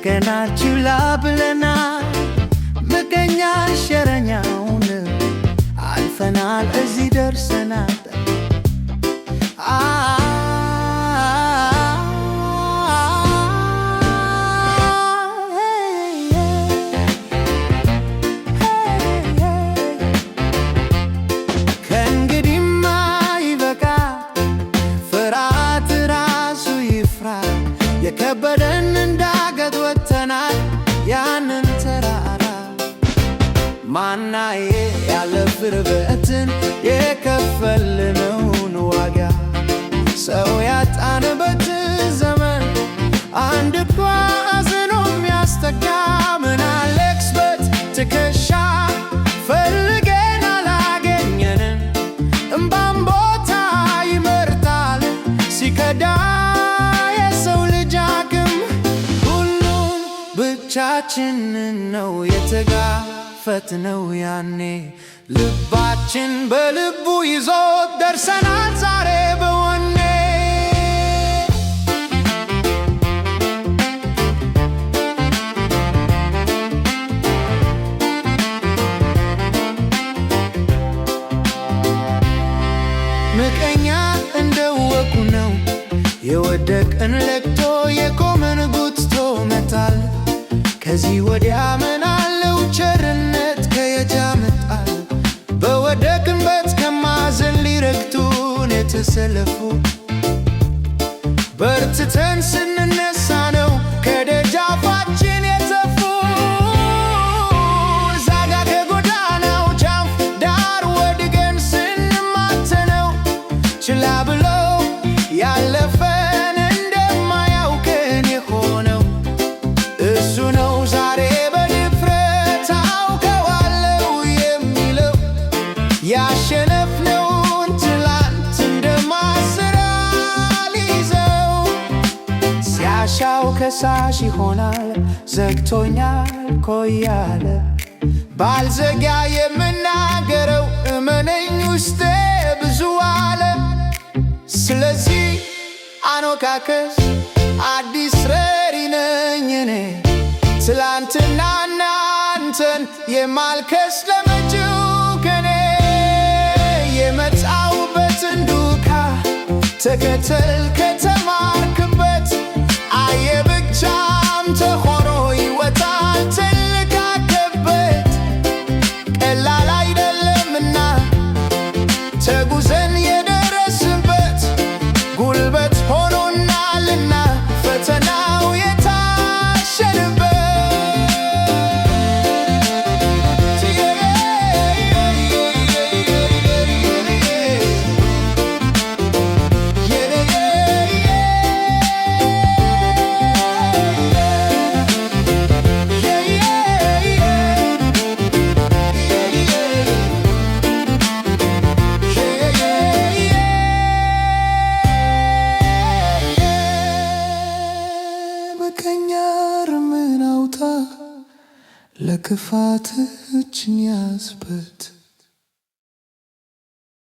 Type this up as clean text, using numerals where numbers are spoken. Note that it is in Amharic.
የቀናችሁ ላብለናል ምቀኛ ሸረኛውን አልፈናል እዚህ ደርሰናል። ከእንግዲህማ ይበቃ ፍርሃት ራሱ ይፍራ የከበደን እንዳገት ወጥተናል ያንን ተራራ ማናዬ ያለፍ ርበትን የከፈልነውን ዋጋ ሰው ያጣንበት ዘመን አንድ እኳ አዝኖ የሚያስተጋ ምን አለቅስበት ትከሻ ፈልገን አላገኘንም እምባም ቦታ ይመርጣል ሲከዳ የሰው ልጅ አቅም ሁሉም ብቻችንን ነው የተጋፈጥነው ያኔ ልባችን በልቡ ይዞ ደርሰናል ዛሬ በወኔ ምቀኛ እንደወቁ ነው የወደቅን ለቅቶ የቆመን ጉትቶ መጣል ከዚህ ወዲያ ምን አለው ቸርነት ከየት ያመጣል በወደቅንበት ከማዘን ሊረግጡን የተሰለፉ በርትተን ስንነሳ ነው ከደጃፋችን የተፉ ዛጋ ከጎዳናው ጫፍ ዳር ወድቀን ስንማተነው ችላ ብለው ያለፈን እንደማያውቀን የሆነው እሱ ነው ዛሬ በድፍረት አውቀዋለሁ የሚለው ያሸነፍነውን ትላንት እንደማስራ ሊይዘው ሲያሻው ከሳሽ ይሆናል ዘግቶኛል ኮያለ ባልዘጋ የምናገረው እመነኝ ውስጤ ብዙ አለ ስለዚህ አኖካከስ አዲስ ረሪ ነኝ እኔ ትላንትና እናንተን የማልከስ ለመጪው ከኔ የመጣሁበትን ዱካ ተከተል ከተማርክበት አየ ብቻም ተሆኖ ይወጣል ትልካከበት ቀላል አይደለምና ተጉዘን የደረስንበት ጉልበት ሆኖናልና ፈተናው የታሸንበት ምቀኛ እርምህን አውጣ ለክፋት እጅን ያዝበት